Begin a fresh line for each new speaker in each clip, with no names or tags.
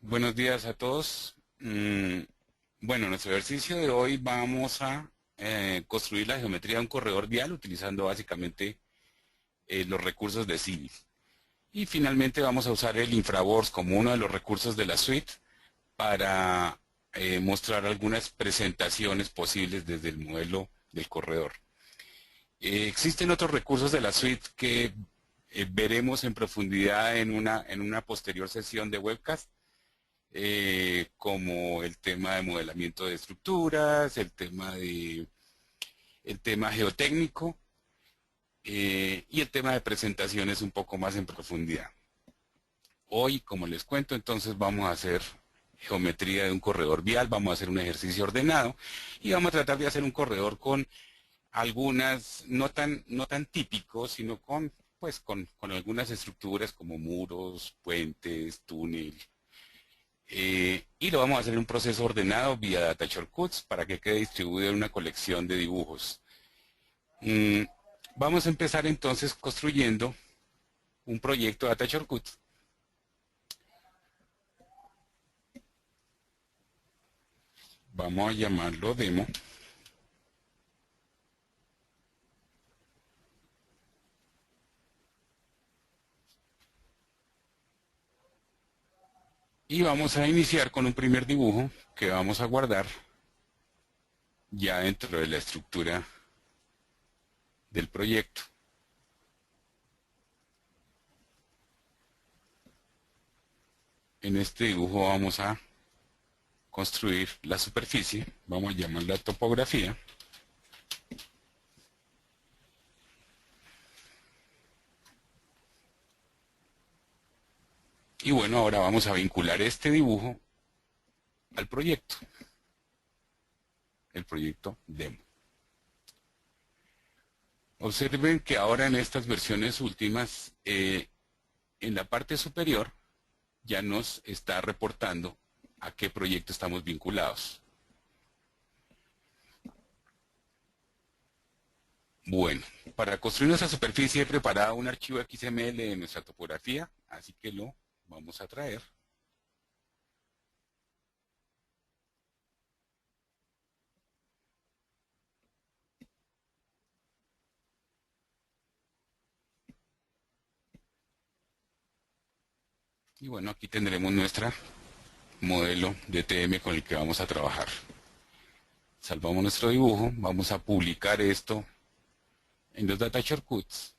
Buenos días a todos. Bueno, en nuestro ejercicio de hoy vamos a construir la geometría de un corredor vial utilizando básicamente los recursos de Civil. Y finalmente vamos a usar el Infraboards como uno de los recursos de la suite para mostrar algunas presentaciones posibles desde el modelo del corredor. Existen otros recursos de la suite que veremos en profundidad en una posterior sesión de webcast, como el tema de modelamiento de estructuras, el tema geotécnico y el tema de presentaciones un poco más en profundidad. Hoy, como les cuento, entonces vamos a hacer geometría de un corredor vial, vamos a hacer un ejercicio ordenado y vamos a tratar de hacer un corredor con algunas, no tan típicos, sino con algunas estructuras como muros, puentes, túnel. Y lo vamos a hacer en un proceso ordenado vía Data Shortcuts para que quede distribuido en una colección de dibujos. Mm, Vamos a empezar entonces construyendo un proyecto Data Shortcuts. Vamos a llamarlo demo. Y vamos a iniciar con un primer dibujo que vamos a guardar ya dentro de la estructura del proyecto. En este dibujo vamos a construir la superficie, vamos a llamarla topografía. Y bueno, ahora vamos a vincular este dibujo al proyecto, el proyecto demo. Observen que ahora en estas versiones últimas, en la parte superior ya nos está reportando a qué proyecto estamos vinculados. Bueno, para construir nuestra superficie he preparado un archivo XML de nuestra topografía, así que lo vamos a traer. Y bueno, aquí tendremos nuestra modelo de TM con el que vamos a trabajar. Salvamos nuestro dibujo, vamos a publicar esto en los Data Shortcuts.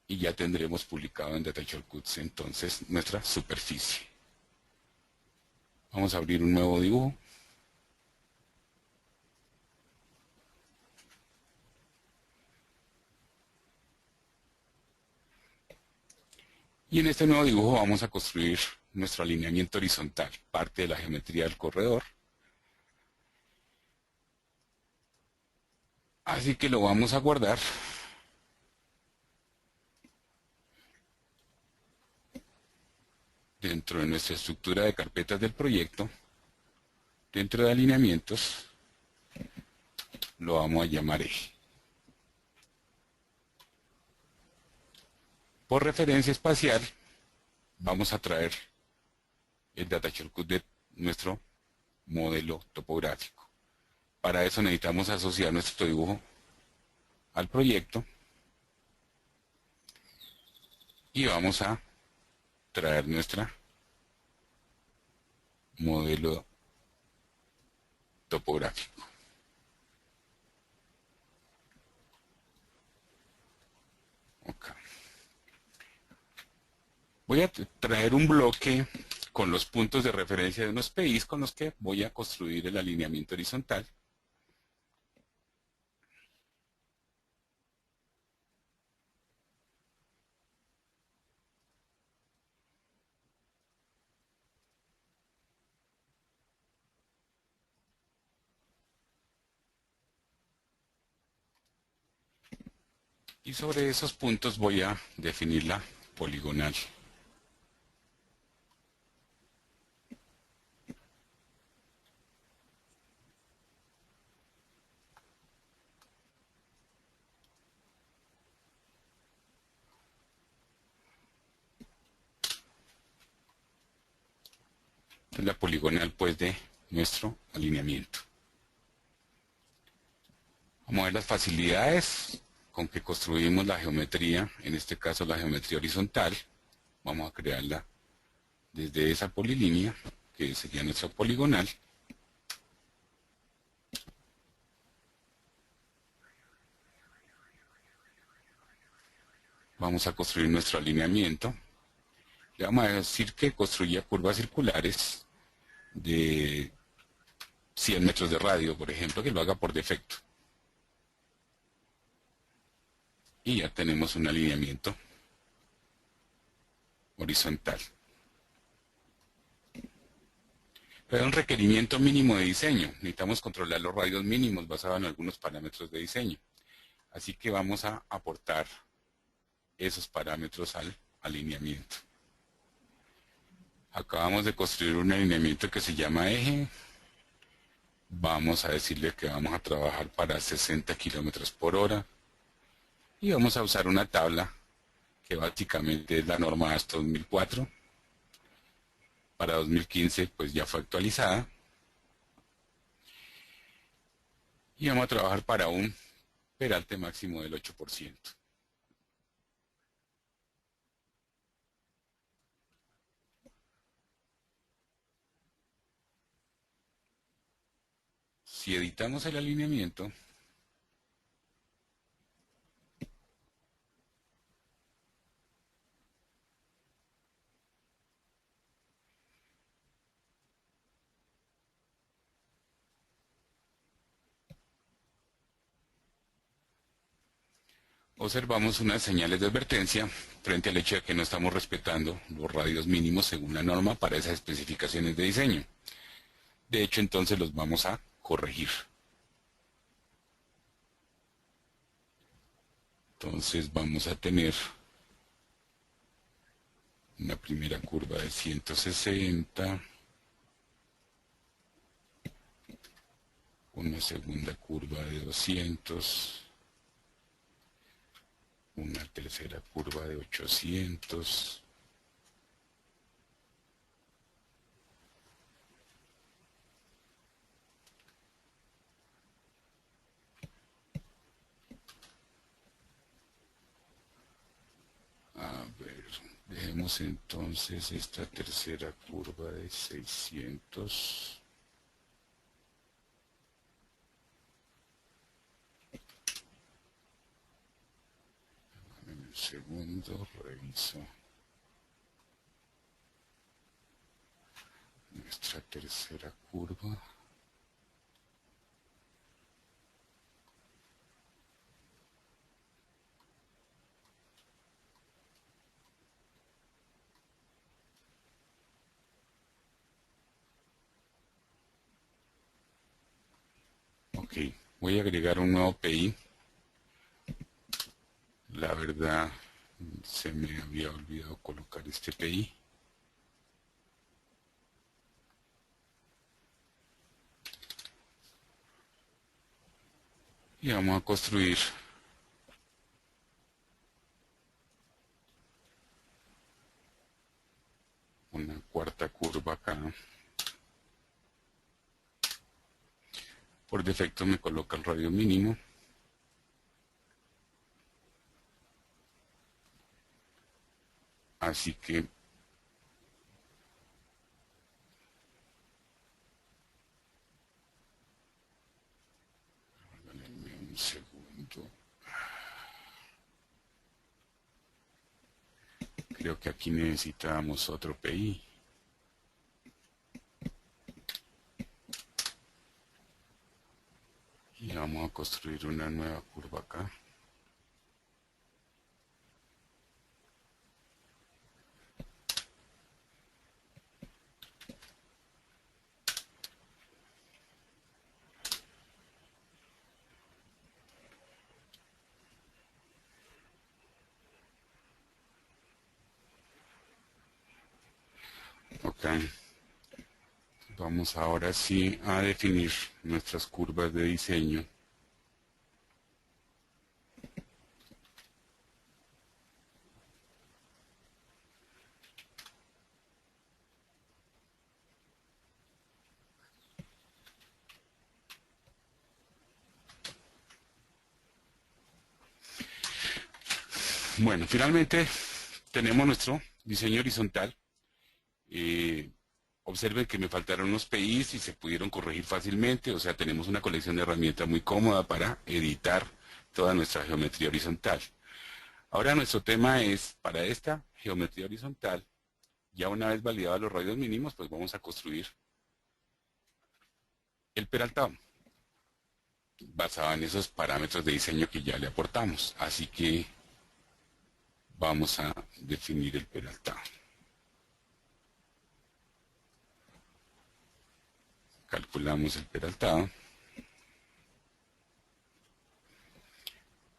Y ya tendremos publicado en Data Shortcuts entonces nuestra superficie. Vamos a abrir un nuevo dibujo. Y en este nuevo dibujo vamos a construir nuestro alineamiento horizontal, parte de la geometría del corredor. Así que lo vamos a guardar dentro de nuestra estructura de carpetas del proyecto. Dentro de alineamientos lo vamos a llamar eje. Por referencia espacial vamos a traer el data shortcut de nuestro modelo topográfico. Para eso necesitamos asociar nuestro dibujo al proyecto y vamos a traer nuestro modelo topográfico. Okay. Voy a traer un bloque con los puntos de referencia de unos PIs con los que voy a construir el alineamiento horizontal. Y sobre esos puntos voy a definir la poligonal. Esta es la poligonal pues de nuestro alineamiento. Vamos a ver las facilidades con que construimos la geometría, en este caso la geometría horizontal. Vamos a crearla desde esa polilínea, que sería nuestra poligonal. Vamos a construir nuestro alineamiento. Le vamos a decir que construya curvas circulares de 100 metros de radio, por ejemplo, que lo haga por defecto. Y ya tenemos un alineamiento horizontal. Pero un requerimiento mínimo de diseño. Necesitamos controlar los radios mínimos basados en algunos parámetros de diseño. Así que vamos a aportar esos parámetros al alineamiento. Acabamos de construir un alineamiento que se llama eje. Vamos a decirle que vamos a trabajar para 60 kilómetros por hora. Y vamos a usar una tabla que básicamente es la norma hasta 2004. Para 2015 pues ya fue actualizada. Y vamos a trabajar para un peralte máximo del 8%. Si editamos el alineamiento, observamos unas señales de advertencia frente al hecho de que no estamos respetando los radios mínimos según la norma para esas especificaciones de diseño. De hecho, entonces los vamos a corregir. Entonces vamos a tener una primera curva de 160, una segunda curva de 200, una tercera curva de 800, a ver, dejemos entonces esta tercera curva de 600. En el segundo reviso nuestra tercera curva. Ok, voy a agregar un nuevo PI. La verdad, se me había olvidado colocar este PI. Y vamos a construir una cuarta curva acá. Por defecto me coloca el radio mínimo. Así que denme un segundo. Creo que aquí necesitamos otro PI. Y vamos a construir una nueva curva acá. Ok. Vamos ahora sí a definir nuestras curvas de diseño. Bueno, finalmente tenemos nuestro diseño horizontal. Observen que me faltaron unos PIs y se pudieron corregir fácilmente, o sea, tenemos una colección de herramientas muy cómoda para editar toda nuestra geometría horizontal. Ahora nuestro tema es, para esta geometría horizontal, ya una vez validados los radios mínimos, pues vamos a construir el peraltado, basado en esos parámetros de diseño que ya le aportamos. Así que vamos a definir el peraltado. Calculamos el peraltado.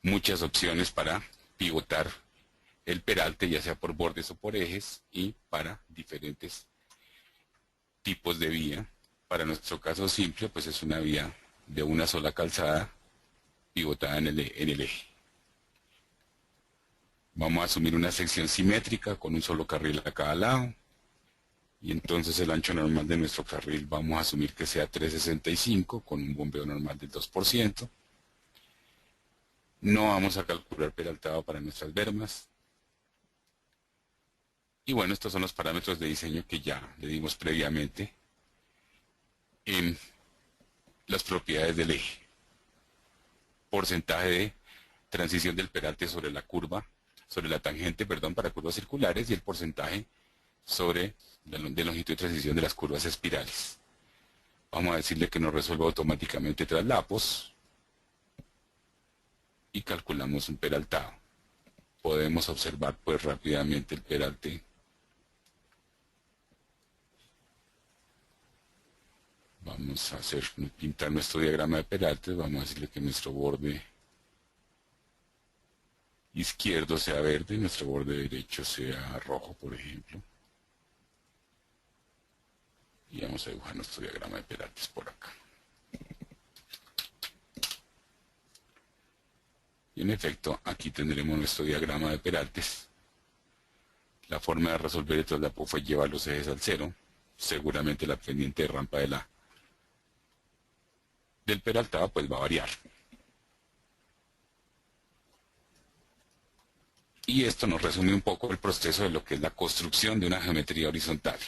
Muchas opciones para pivotar el peralte, ya sea por bordes o por ejes, y para diferentes tipos de vía. Para nuestro caso simple, pues es una vía de una sola calzada pivotada en el eje. Vamos a asumir una sección simétrica con un solo carril a cada lado. Y entonces el ancho normal de nuestro carril vamos a asumir que sea 365 con un bombeo normal del 2%. No vamos a calcular peraltado para nuestras bermas. Y bueno, estos son los parámetros de diseño que ya le dimos previamente en las propiedades del eje. Porcentaje de transición del peralte sobre la curva, sobre la tangente, perdón, para curvas circulares, y el porcentaje sobre de longitud de transición de las curvas espirales. Vamos a decirle que nos resuelva automáticamente traslapos y calculamos un peraltado. Podemos observar pues rápidamente el peralte. Vamos a pintar nuestro diagrama de peralte. Vamos a decirle que nuestro borde izquierdo sea verde y nuestro borde derecho sea rojo, por ejemplo. Y vamos a dibujar nuestro diagrama de peraltes por acá. Y en efecto, aquí tendremos nuestro diagrama de peraltes. La forma de resolver el traslapo fue llevar los ejes al cero. Seguramente la pendiente de rampa del peraltado pues va a variar. Y esto nos resume un poco el proceso de lo que es la construcción de una geometría horizontal.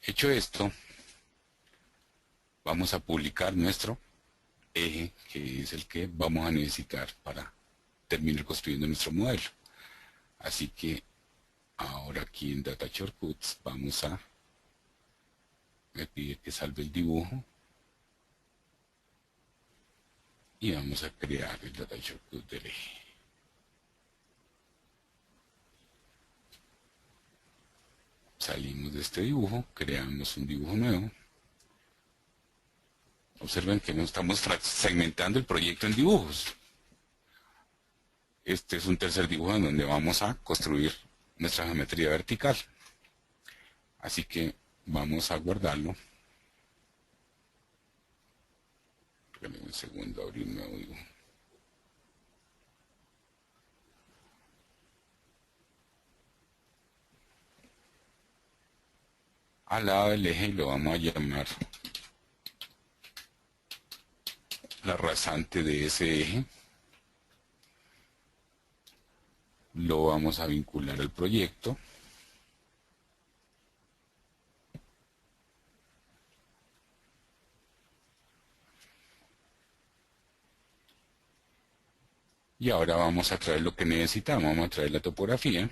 Hecho esto, vamos a publicar nuestro eje, que es el que vamos a necesitar para terminar construyendo nuestro modelo. Así que ahora aquí en Data Shortcuts me pide que salve el dibujo y vamos a crear el Data Shortcut del eje. Salimos de este dibujo, creamos un dibujo nuevo. Observen que no estamos segmentando el proyecto en dibujos. Este es un tercer dibujo en donde vamos a construir nuestra geometría vertical. Así que vamos a guardarlo. Regálame un segundo, abrir un nuevo dibujo. Al lado del eje lo vamos a llamar la rasante de ese eje. Lo vamos a vincular al proyecto. Y ahora vamos a traer lo que necesitamos. Vamos a traer la topografía.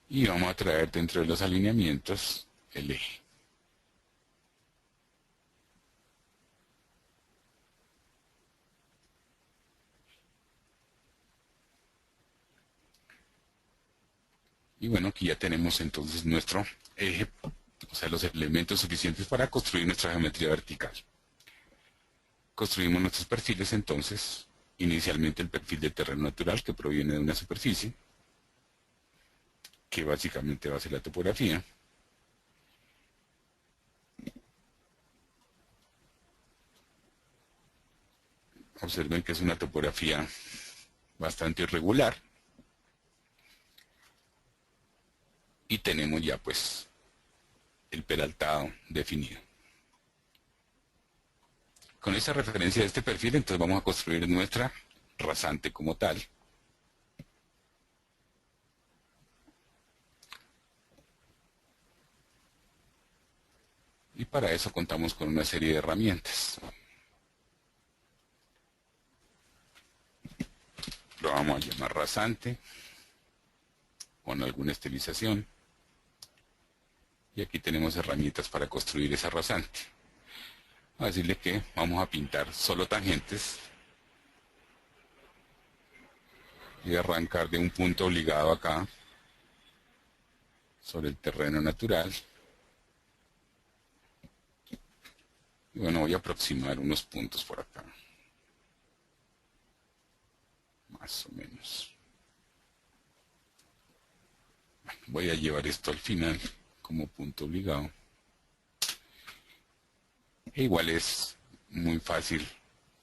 Y vamos a traer dentro de los alineamientos el eje. Y bueno, aquí ya tenemos entonces nuestro eje, o sea, los elementos suficientes para construir nuestra geometría vertical. Construimos nuestros perfiles entonces, inicialmente el perfil de terreno natural que proviene de una superficie, que básicamente va a ser la topografía. Observen que es una topografía bastante irregular. Y tenemos ya pues el peraltado definido. con esa referencia de este perfil, entonces vamos a construir nuestra rasante como tal. Y para eso contamos con una serie de herramientas. Lo vamos a llamar rasante, con alguna estilización. Y aquí tenemos herramientas para construir esa rasante. Vamos a decirle que vamos a pintar solo tangentes y arrancar de un punto obligado acá sobre el terreno natural. Y bueno, voy a aproximar unos puntos por acá, más o menos. Voy a llevar esto al final como punto obligado. E igual es muy fácil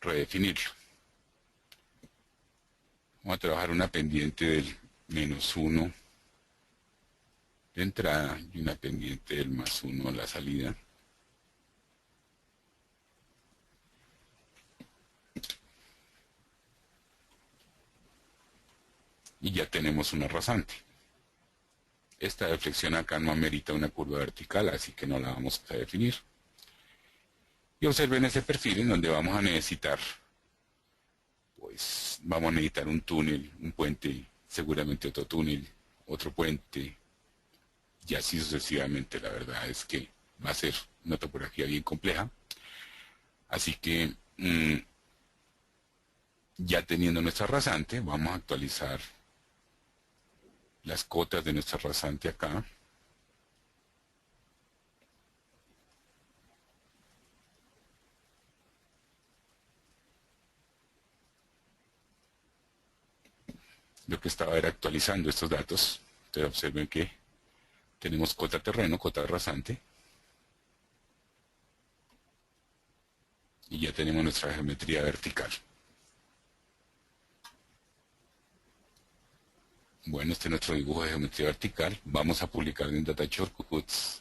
redefinirlo. Vamos a trabajar una pendiente del -1 de entrada y una pendiente del +1 a la salida. Y ya tenemos una rasante. Esta deflexión acá no amerita una curva vertical, así que no la vamos a definir. Y observen ese perfil en donde vamos a necesitar, pues vamos a necesitar un túnel, un puente, seguramente otro túnel, otro puente, y así sucesivamente. La verdad es que va a ser una topografía bien compleja. Así que ya teniendo nuestra rasante, vamos a actualizar las cotas de nuestra rasante acá. Lo que estaba era actualizando estos datos. Entonces observen que tenemos cota terreno, cota rasante. Y ya tenemos nuestra geometría vertical. Bueno, este es nuestro dibujo de geometría vertical. Vamos a publicar en Data Shortcuts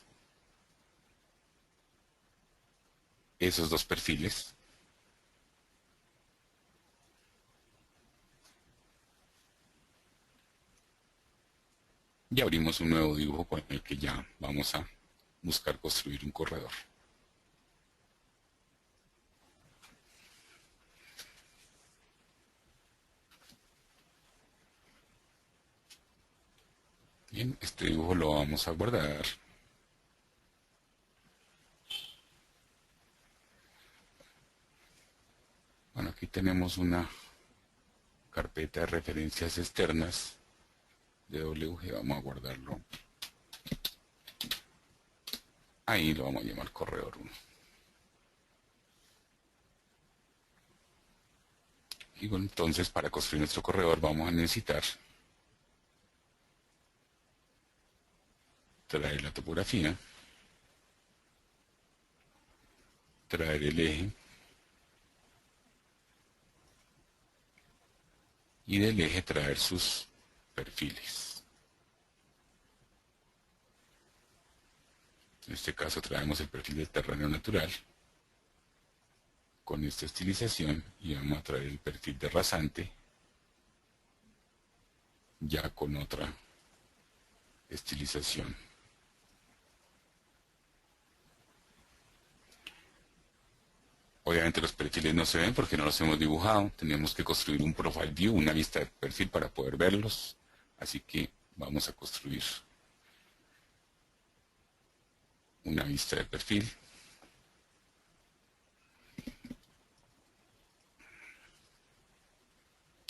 esos dos perfiles. Y abrimos un nuevo dibujo con el que ya vamos a buscar construir un corredor. Bien, este dibujo lo vamos a guardar. Bueno, aquí tenemos una carpeta de referencias externas de WG. Vamos a guardarlo. Ahí lo vamos a llamar corredor 1. Y bueno, entonces para construir nuestro corredor vamos a necesitar traer la topografía, traer el eje, y del eje traer sus perfiles. En este caso traemos el perfil del terreno natural con esta estilización y vamos a traer el perfil de rasante ya con otra estilización. Obviamente los perfiles no se ven porque no los hemos dibujado. Tenemos que construir un profile view, una vista de perfil para poder verlos. Así que vamos a construir una vista de perfil.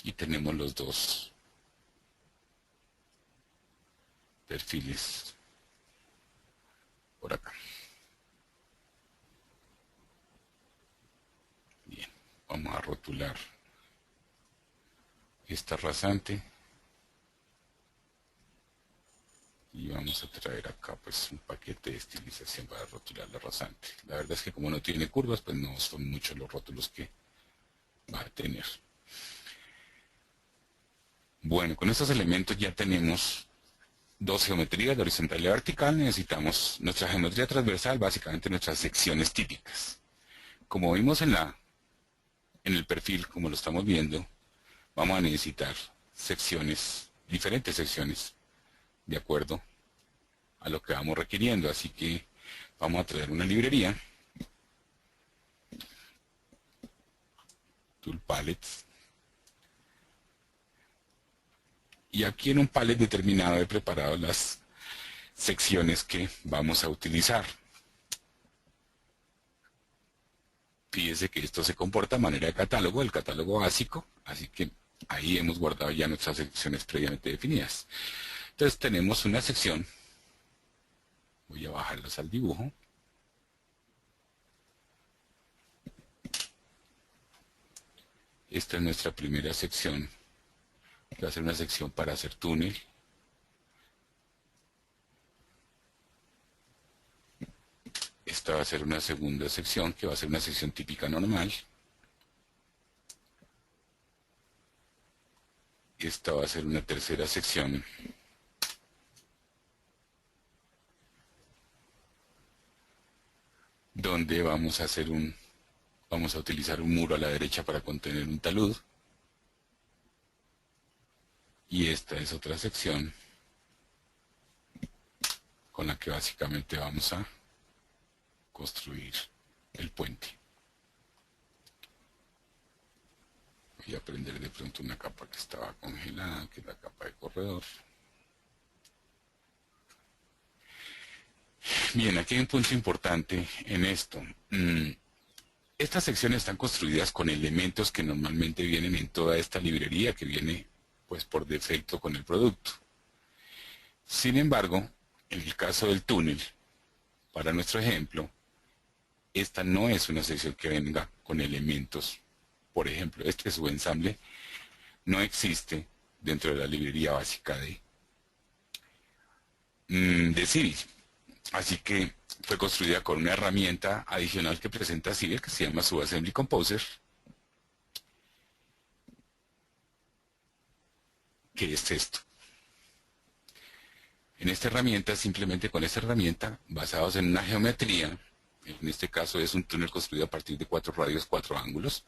Y tenemos los dos perfiles por acá. Bien, vamos a rotular esta rasante y vamos a traer acá pues un paquete de estilización para rotular la rasante. La verdad es que como no tiene curvas, pues no son muchos los rótulos que va a tener. Bueno, con estos elementos ya tenemos dos geometrías, de horizontal y vertical. Necesitamos nuestra geometría transversal, básicamente nuestras secciones típicas. Como vimos en la en el perfil, como lo estamos viendo, vamos a necesitar secciones, diferentes secciones, de acuerdo a lo que vamos requiriendo. Así que vamos a traer una librería, Tool Palettes, y aquí en un palette determinado he preparado las secciones que vamos a utilizar. Fíjese que esto se comporta de manera de catálogo, el catálogo básico, así que ahí hemos guardado ya nuestras secciones previamente definidas. Entonces tenemos una sección, voy a bajarlas al dibujo. Esta es nuestra primera sección, que va a ser una sección para hacer túnel. Esta va a ser una segunda sección, que va a ser una sección típica normal. Esta va a ser una tercera sección, donde vamos a utilizar un muro a la derecha para contener un talud. Y esta es otra sección con la que básicamente vamos a construir el puente. Voy a prender de pronto una capa que estaba congelada, que es la capa de corredor. Bien, aquí hay un punto importante en esto. Estas secciones están construidas con elementos que normalmente vienen en toda esta librería que viene pues por defecto con el producto. Sin embargo, en el caso del túnel, para nuestro ejemplo, esta no es una sección que venga con elementos. Por ejemplo, este subensamble no existe dentro de la librería básica de Civil. Así que fue construida con una herramienta adicional que presenta Civil, que se llama Subassembly Composer, que es esto. En esta herramienta, simplemente con esta herramienta, basados en una geometría, en este caso es un túnel construido a partir de 4 radios, 4 ángulos,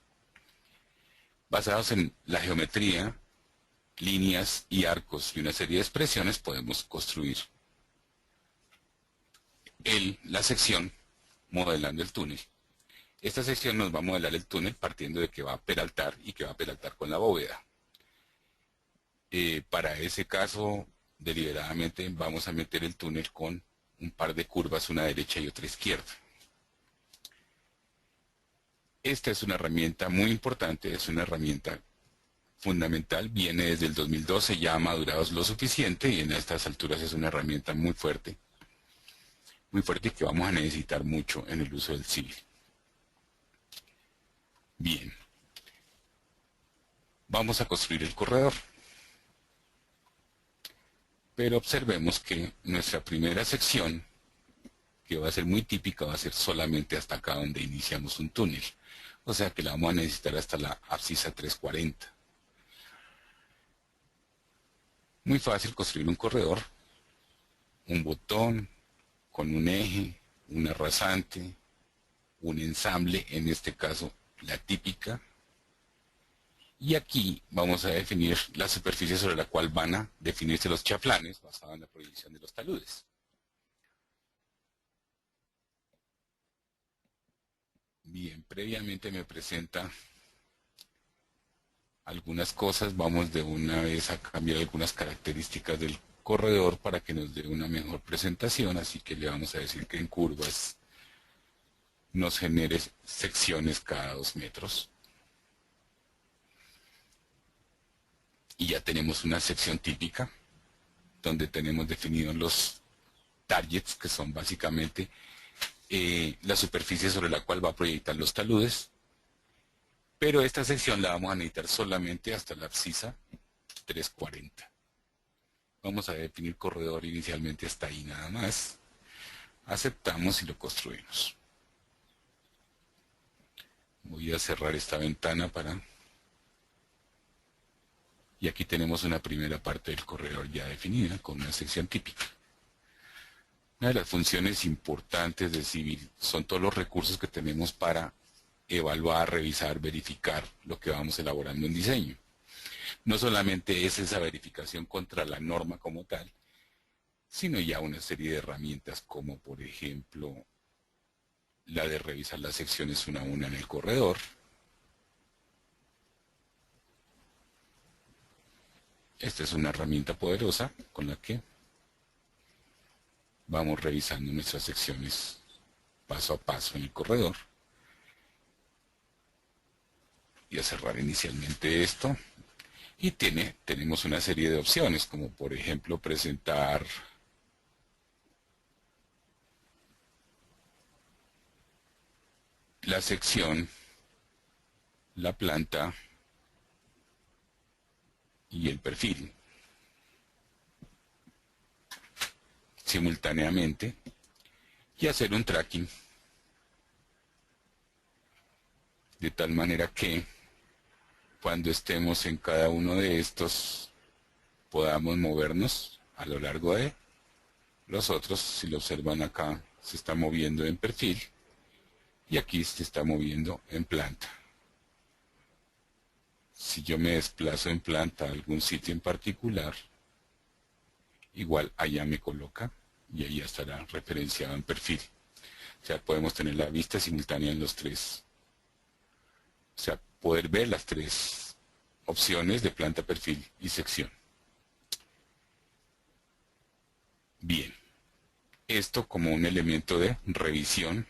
basados en la geometría, líneas y arcos y una serie de expresiones, podemos construir la sección modelando el túnel. Esta sección nos va a modelar el túnel partiendo de que va a peraltar y que va a peraltar con la bóveda. Para ese caso, deliberadamente vamos a meter el túnel con un par de curvas, una derecha y otra izquierda. Esta es una herramienta muy importante, es una herramienta fundamental, viene desde el 2012, ya ha madurado lo suficiente y en estas alturas es una herramienta muy fuerte y que vamos a necesitar mucho en el uso del Civil. Bien, vamos a construir el corredor. Pero observemos que nuestra primera sección, que va a ser muy típica, va a ser solamente hasta acá donde iniciamos un túnel. O sea que la vamos a necesitar hasta la abscisa 340. Muy fácil construir un corredor, un botón con un eje, una rasante, un ensamble, en este caso la típica. Y aquí vamos a definir la superficie sobre la cual van a definirse los chaflanes, basado en la proyección de los taludes. Bien, previamente me presenta algunas cosas. Vamos de una vez a cambiar algunas características del corredor para que nos dé una mejor presentación. Así que le vamos a decir que en curvas nos genere secciones cada 2 metros. Y ya tenemos una sección típica donde tenemos definidos los targets, que son básicamente la superficie sobre la cual va a proyectar los taludes. Pero esta sección la vamos a necesitar solamente hasta la abscisa 340. Vamos a definir corredor inicialmente hasta ahí nada más. Aceptamos y lo construimos. Voy a cerrar esta ventana y aquí tenemos una primera parte del corredor ya definida con una sección típica. Una de las funciones importantes de Civil son todos los recursos que tenemos para evaluar, revisar, verificar lo que vamos elaborando en diseño. No solamente es esa verificación contra la norma como tal, sino ya una serie de herramientas como por ejemplo la de revisar las secciones una a una en el corredor. Esta es una herramienta poderosa con la que vamos revisando nuestras secciones paso a paso en el corredor. Y a cerrar inicialmente esto. Y tenemos una serie de opciones, como por ejemplo presentar la sección, la planta y el perfil simultáneamente y hacer un tracking de tal manera que cuando estemos en cada uno de estos podamos movernos a lo largo de los otros. Si lo observan acá, se está moviendo en perfil y aquí se está moviendo en planta. Si yo me desplazo en planta a algún sitio en particular, igual allá me coloca y ahí estará referenciado en perfil. O sea, podemos tener la vista simultánea en los tres. O sea, poder ver las tres opciones de planta, perfil y sección. Bien, esto como un elemento de revisión,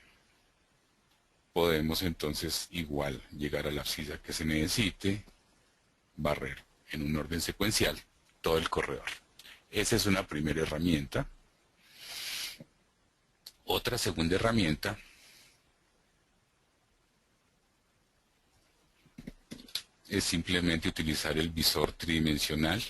podemos entonces igual llegar a la abscisa que se necesite, barrer en un orden secuencial todo el corredor. Esa es una primera herramienta. Otra segunda herramienta es simplemente utilizar el visor tridimensional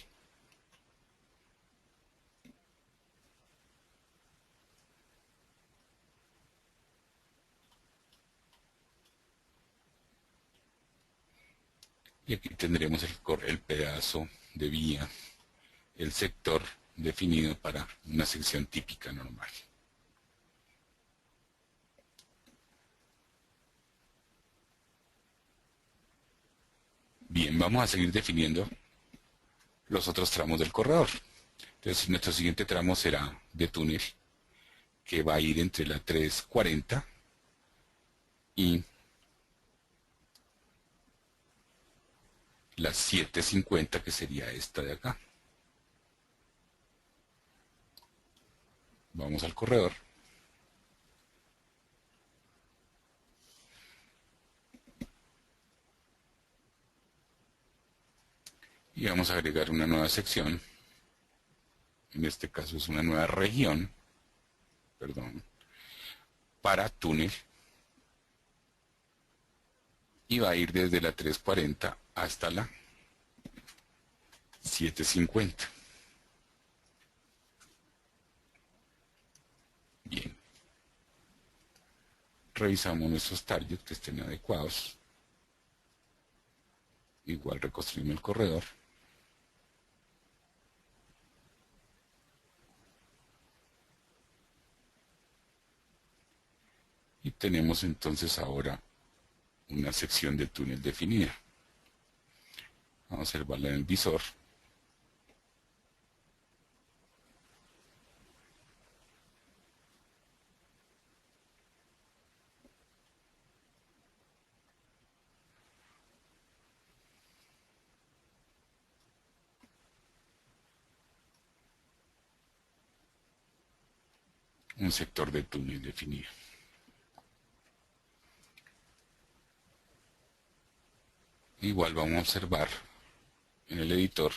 y aquí tendremos el pedazo de vía, el sector definido para una sección típica normal. Bien, vamos a seguir definiendo los otros tramos del corredor. Entonces, nuestro siguiente tramo será de túnel, que va a ir entre la 340 y la 750, que sería esta de acá. Vamos al corredor. Y vamos a agregar una nueva sección. En este caso es una nueva región, perdón, para túnel. Y va a ir desde la 340 hasta la 750. Bien. Revisamos nuestros targets que estén adecuados. Igual reconstruimos el corredor. Y tenemos entonces ahora una sección de túnel definida. Vamos a observarla en el visor. Un sector de túnel definido. Igual vamos a observar en el editor,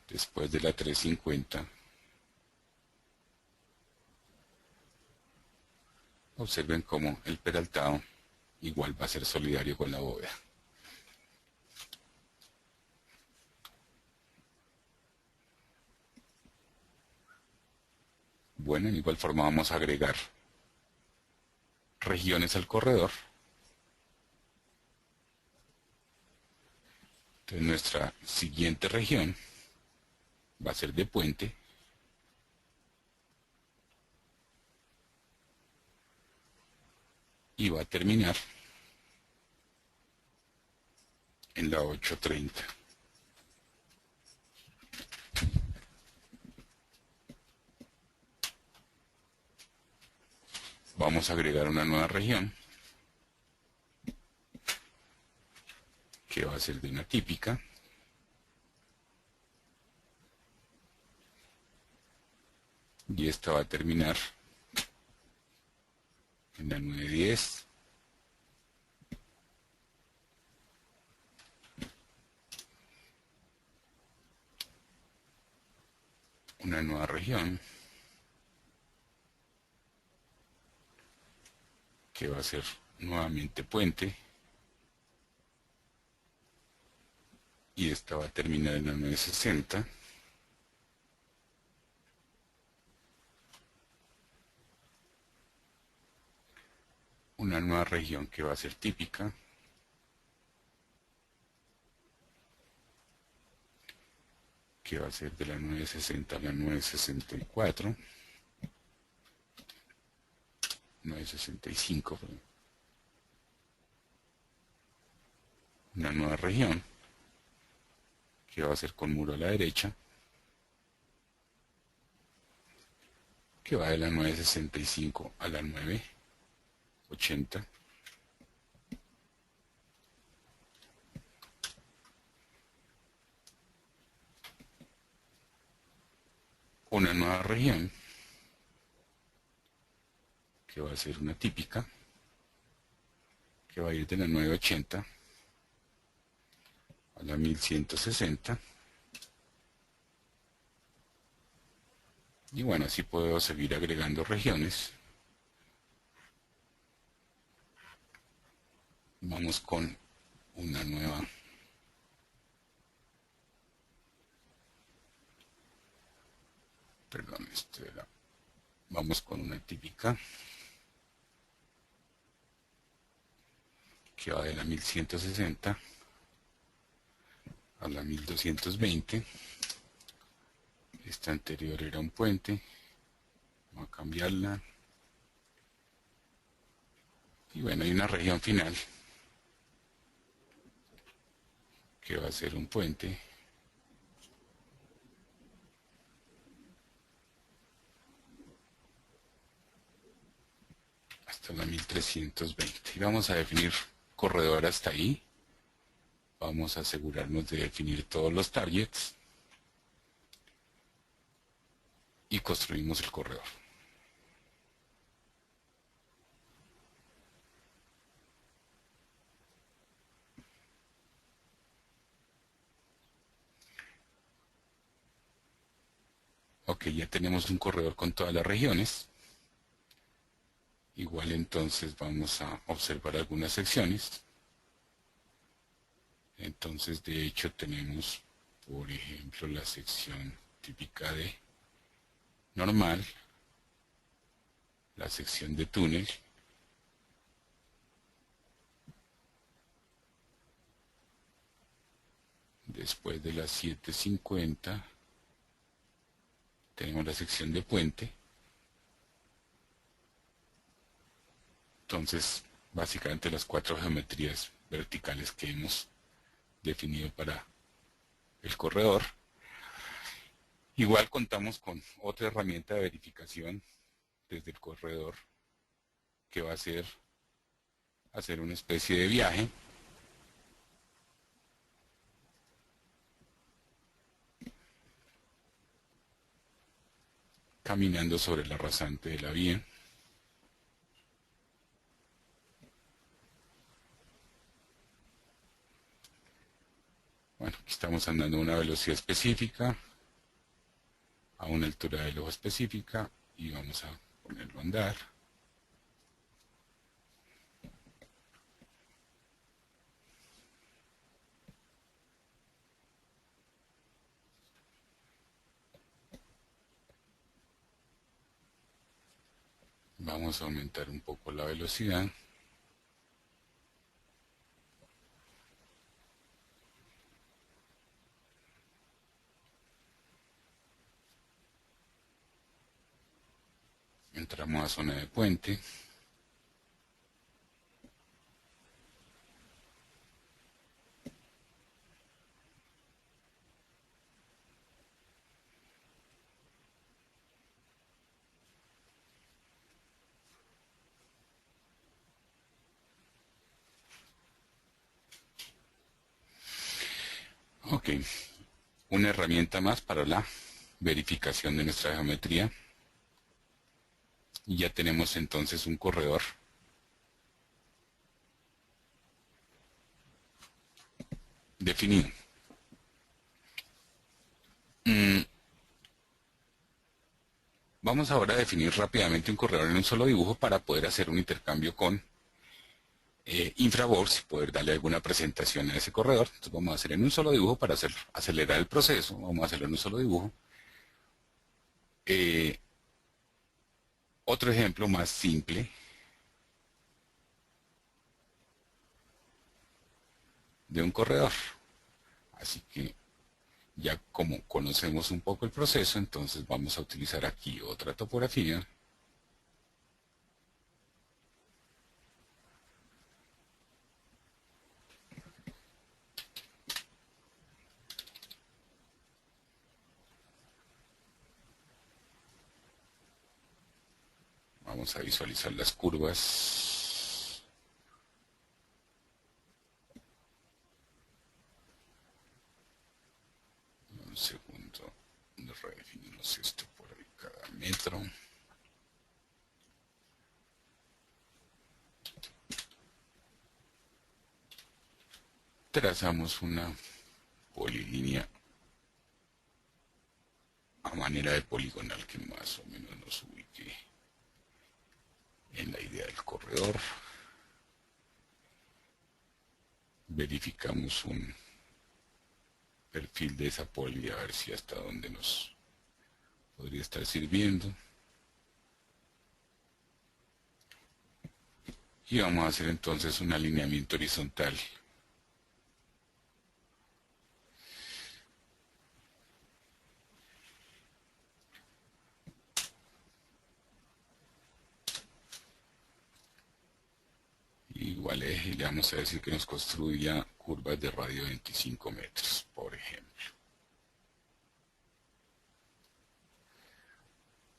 después de la 350, observen cómo el peraltado igual va a ser solidario con la bóveda. Bueno, en igual forma vamos a agregar regiones al corredor. Entonces nuestra siguiente región va a ser de puente. y va a terminar en la 830. Vamos a agregar una nueva región que va a ser de una típica. Y esta va a terminar en la 910. Una nueva región que va a ser nuevamente puente. Y esta va a terminar en la 960. Una nueva región que va a ser típica. Que va a ser de la 960 a la 964. 965, perdón. Una nueva región que va a ser con muro a la derecha, que va de la 965 a la 980. Una nueva región que va a ser una típica, que va a ir de la 980 a la 1160. Y bueno, así puedo seguir agregando regiones. Vamos con una nueva. Perdón, vamos con una típica que va de la 1160 a la 1220. Esta anterior era un puente. Vamos a cambiarla. Y bueno, hay una región final que va a ser un puente. Hasta la 1320. Y vamos a definir corredor hasta ahí. Vamos a asegurarnos de definir todos los targets. Y construimos el corredor. Ok, ya tenemos un corredor con todas las regiones. Igual entonces vamos a observar algunas secciones. Entonces de hecho tenemos, por ejemplo, la sección típica de normal, la sección de túnel, después de las 750 tenemos la sección de puente. Entonces, básicamente las 4 geometrías verticales que hemos definido para el corredor. Igual contamos con otra herramienta de verificación desde el corredor que va a ser hacer una especie de viaje. Caminando sobre la rasante de la vía. Bueno, aquí estamos andando a una velocidad específica, a una altura del ojo específica, y vamos a ponerlo a andar. Vamos a aumentar un poco la velocidad. Entramos a zona de puente. Ok, una herramienta más para la verificación de nuestra geometría. Y ya tenemos entonces un corredor definido. Vamos ahora a definir rápidamente un corredor en un solo dibujo para poder hacer un intercambio con Infraworks y poder darle alguna presentación a ese corredor. Entonces vamos a hacer en un solo dibujo para acelerar el proceso. Vamos a hacerlo en un solo dibujo. Otro ejemplo más simple de un corredor. Así que ya como conocemos un poco el proceso, entonces vamos a utilizar aquí otra topografía. Vamos a visualizar las curvas. Un segundo, redefinimos esto por ahí cada metro. Trazamos una polilínea a manera de poligonal que más o menos nos ubique en la idea del corredor. Verificamos un perfil de esa poli a ver si hasta dónde nos podría estar sirviendo. Y vamos a hacer entonces un alineamiento horizontal. Igual eje, y le vamos a decir que nos construya curvas de radio de 25 metros, por ejemplo.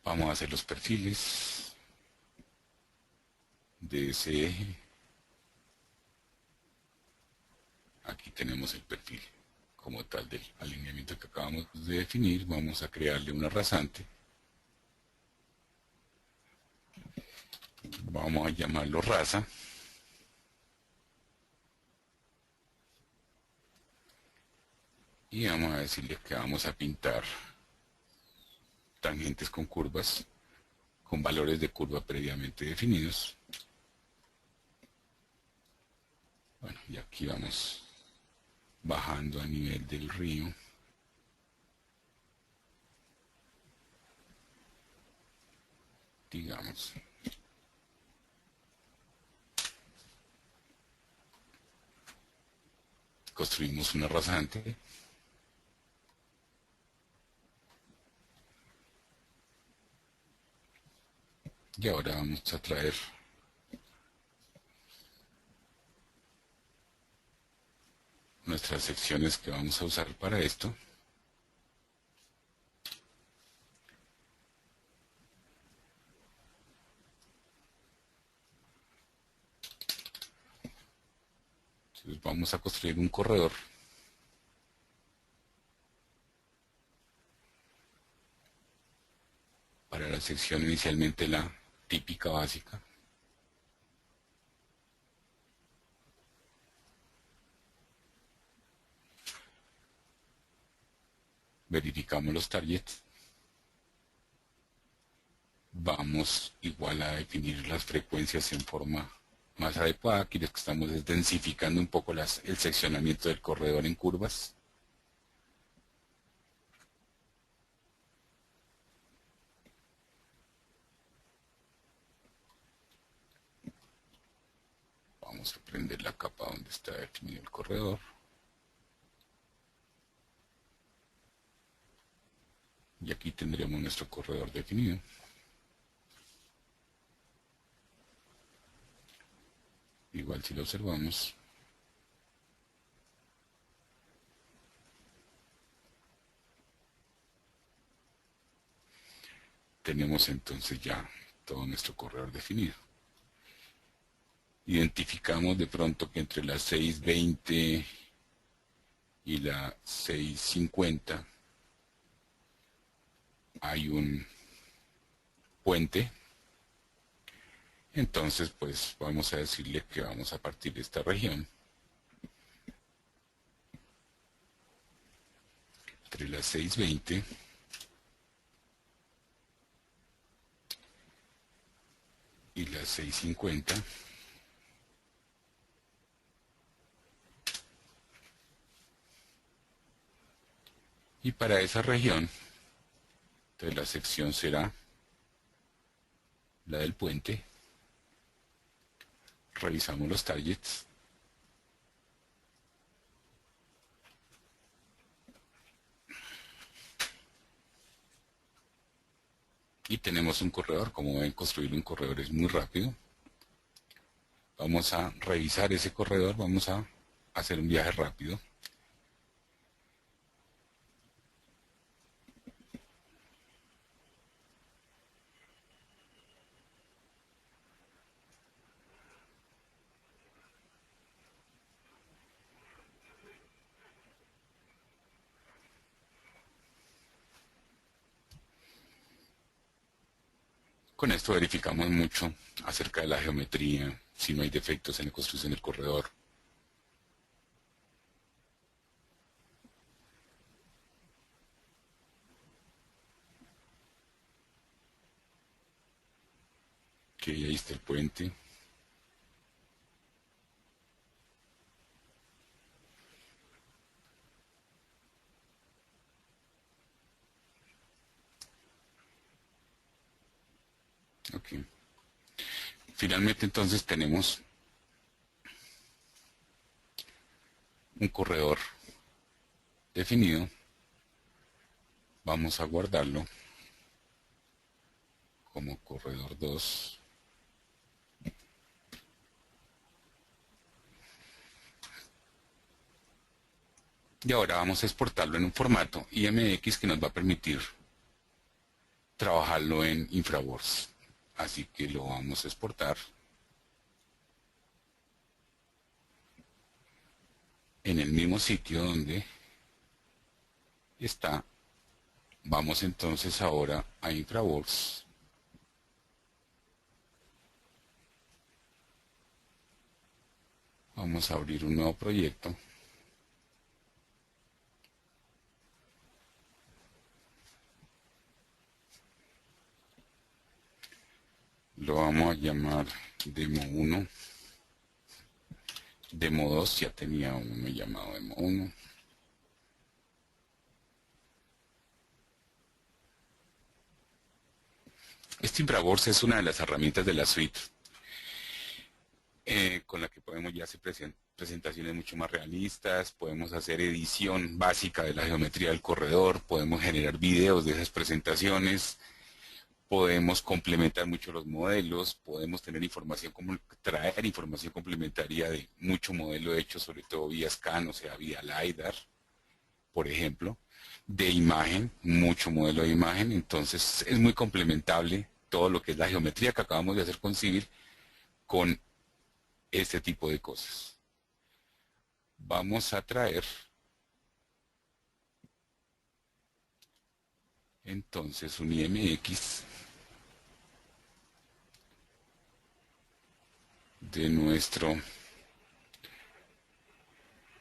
Vamos a hacer los perfiles de ese eje. Aquí tenemos el perfil como tal del alineamiento que acabamos de definir. Vamos a crearle una rasante. Vamos a llamarlo raza. Y vamos a decirle que vamos a pintar tangentes con curvas, con valores de curva previamente definidos. Bueno, y aquí vamos bajando a nivel del río. Digamos. Construimos una rasante. Y ahora vamos a traer nuestras secciones que vamos a usar para esto. Entonces vamos a construir un corredor para la sección inicialmente la típica básica. Verificamos los targets. Vamos igual a definir las frecuencias en forma más adecuada. Aquí lo que estamos es densificando un poco el seccionamiento del corredor en curvas. Vamos a prender la capa donde está definido el corredor. Y aquí tendremos nuestro corredor definido. Igual si lo observamos, tenemos entonces ya todo nuestro corredor definido. Identificamos de pronto que entre las 6:20 y la 650 hay un puente. Entonces pues vamos a decirle que vamos a partir de esta región entre las 620 y las 650. Y para esa región, entonces la sección será la del puente. Revisamos los targets. Y tenemos un corredor. Como ven, construir un corredor es muy rápido. Vamos a revisar ese corredor. Vamos a hacer un viaje rápido. Con esto verificamos mucho acerca de la geometría, si no hay defectos en la construcción del corredor. Que ahí está el puente. Ok. Finalmente entonces tenemos un corredor definido. Vamos a guardarlo como corredor 2. Y ahora vamos a exportarlo en un formato IMX que nos va a permitir trabajarlo en Infraworks. Así que lo vamos a exportar en el mismo sitio donde está. Vamos entonces ahora a Infraworks. Vamos a abrir un nuevo proyecto. Lo vamos a llamar Demo 1. Demo 2, ya tenía uno llamado Demo 1. Este Infraworks es una de las herramientas de la suite con la que podemos ya hacer presentaciones mucho más realistas, podemos hacer edición básica de la geometría del corredor, podemos generar videos de esas presentaciones, podemos complementar mucho los modelos, podemos tener información, como traer información complementaria de mucho modelo hecho, sobre todo vía scan, o sea, vía LiDAR, por ejemplo, de imagen, mucho modelo de imagen. Entonces es muy complementable todo lo que es la geometría que acabamos de hacer con Civil con este tipo de cosas. Vamos a traer entonces un IMX de nuestro,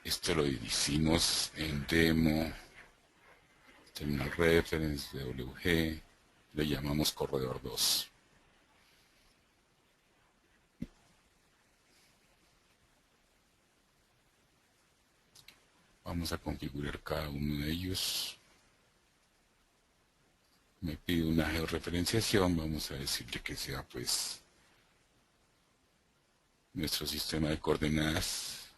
esto lo hicimos en demo, terminal reference, WG, le llamamos corredor 2. Vamos a configurar cada uno de ellos. Me pide una georreferenciación, vamos a decirle que sea pues nuestro sistema de coordenadas.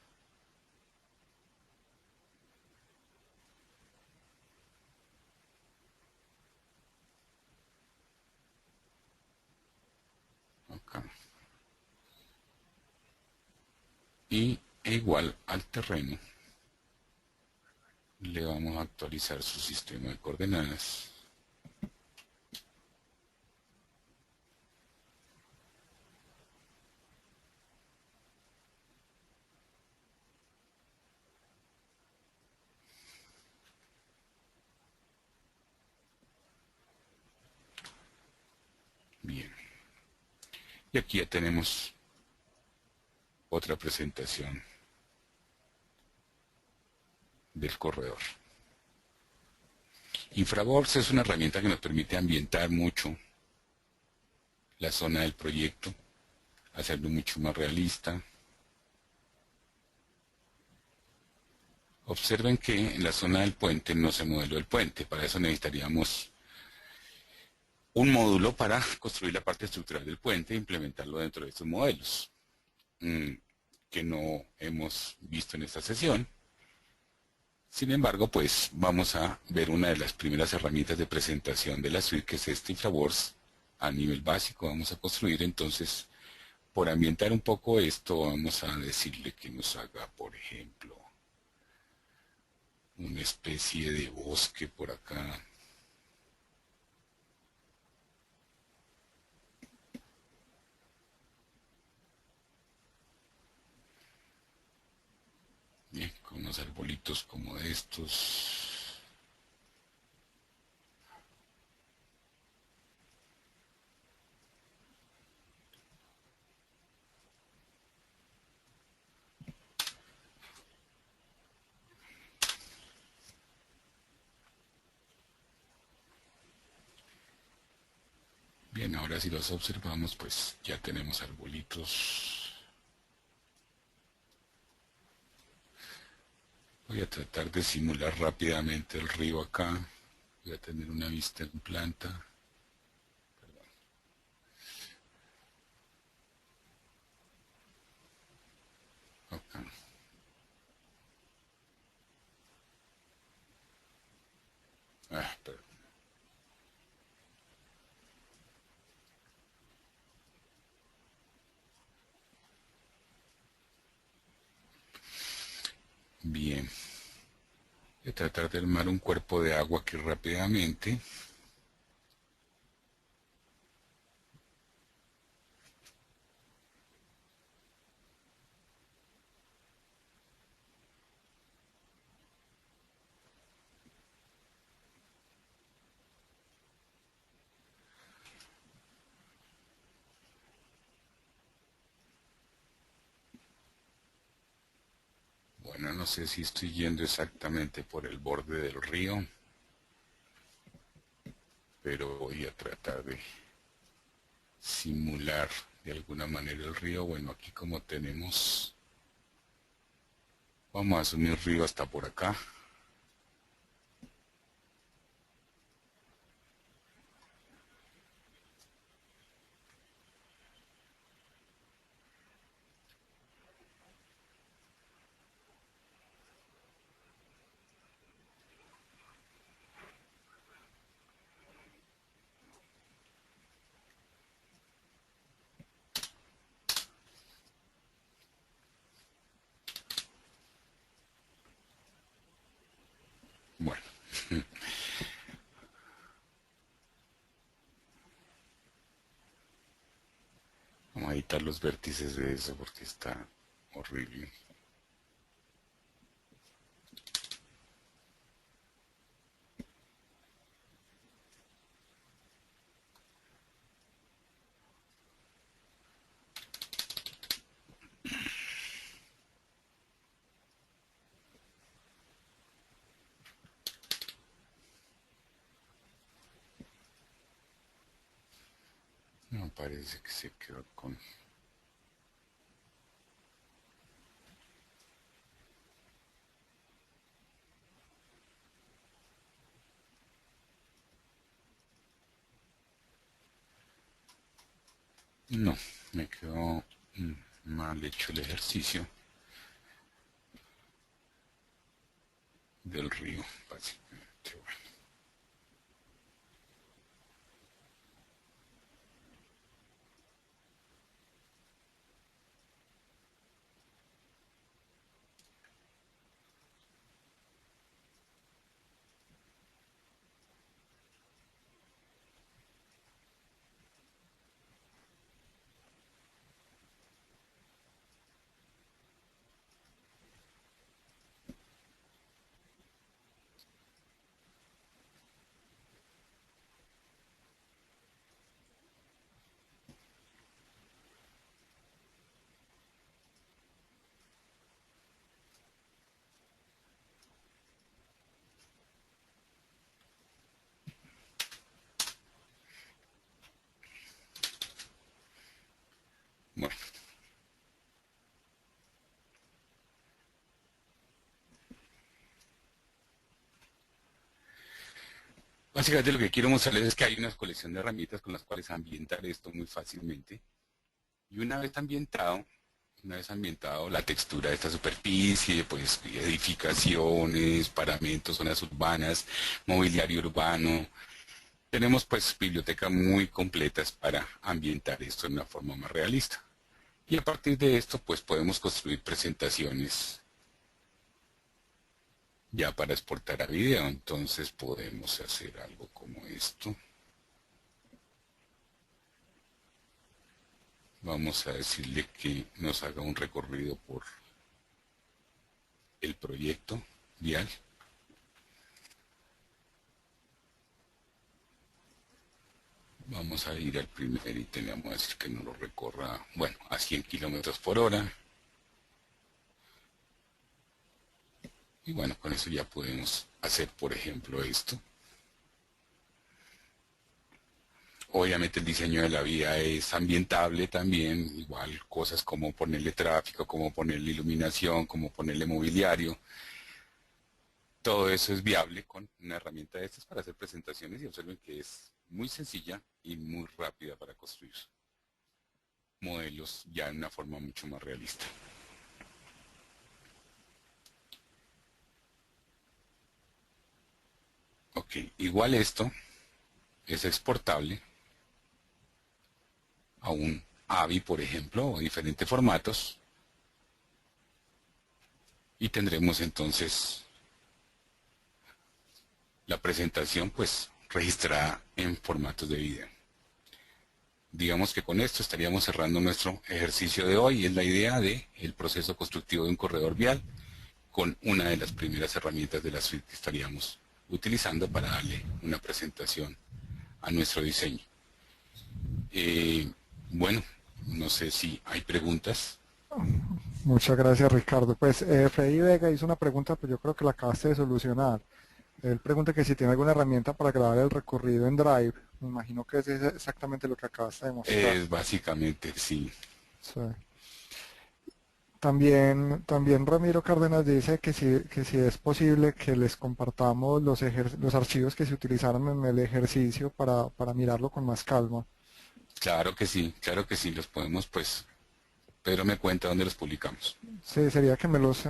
Acá. Y igual al terreno le vamos a actualizar su sistema de coordenadas. Y aquí ya tenemos otra presentación del corredor. Infraworks es una herramienta que nos permite ambientar mucho la zona del proyecto, hacerlo mucho más realista. Observen que en la zona del puente no se modeló el puente, para eso necesitaríamos un módulo para construir la parte estructural del puente e implementarlo dentro de estos modelos, que no hemos visto en esta sesión. Sin embargo, pues vamos a ver una de las primeras herramientas de presentación de la suite, que es este Infraworks a nivel básico. Vamos a construir, entonces, por ambientar un poco esto, vamos a decirle que nos haga, por ejemplo, una especie de bosque por acá. Bien, con unos arbolitos como estos. Bien, ahora si los observamos, pues ya tenemos arbolitos. Voy a tratar de simular rápidamente el río acá. Voy a tener una vista en planta. Acá. Perdón. Bien. Voy a tratar de armar un cuerpo de agua aquí rápidamente. Bueno, no sé si estoy yendo exactamente por el borde del río, pero voy a tratar de simular de alguna manera el río. Bueno, aquí como tenemos, vamos a asumir río hasta por acá. Bueno, vamos a editar los vértices de eso porque está horrible. No parece que se quedó con... No, me quedó mal hecho el ejercicio del río, básicamente. Bueno. Básicamente lo que quiero mostrarles es que hay una colección de herramientas con las cuales ambientar esto muy fácilmente. Y una vez ambientado la textura de esta superficie, pues edificaciones, paramentos, zonas urbanas, mobiliario urbano, tenemos pues bibliotecas muy completas para ambientar esto de una forma más realista. Y a partir de esto pues podemos construir presentaciones ya para exportar a video. Entonces podemos hacer algo como esto. Vamos a decirle que nos haga un recorrido por el proyecto vial. Vamos a ir al primer ítem, vamos a decir que nos lo recorra, bueno, a 100 kilómetros por hora. Y bueno, con eso ya podemos hacer, por ejemplo, esto. Obviamente el diseño de la vía es ambientable también, igual cosas como ponerle tráfico, como ponerle iluminación, como ponerle mobiliario. Todo eso es viable con una herramienta de estas para hacer presentaciones y observen que es muy sencilla y muy rápida para construir modelos ya en una forma mucho más realista. Ok, igual esto es exportable a un AVI, por ejemplo, o diferentes formatos. Y tendremos entonces la presentación pues registrada en formatos de video. Digamos que con esto estaríamos cerrando nuestro ejercicio de hoy. Es la idea de el proceso constructivo de un corredor vial con una de las primeras herramientas de la suite que estaríamos utilizando para darle una presentación a nuestro diseño. Bueno, no sé si hay preguntas.
Muchas gracias, Ricardo. Pues Freddy Vega hizo una pregunta, pues yo creo que la acabaste de solucionar. Él pregunta que si tiene alguna herramienta para grabar el recorrido en Drive. Me imagino que es exactamente lo que acabaste de mostrar.
Es básicamente, sí.
Sí. También Ramiro Cárdenas dice que si es posible que les compartamos los archivos que se utilizaron en el ejercicio para mirarlo con más calma.
Claro que sí, los podemos, pues, Pedro me cuenta dónde los publicamos.
Sí, sería que me los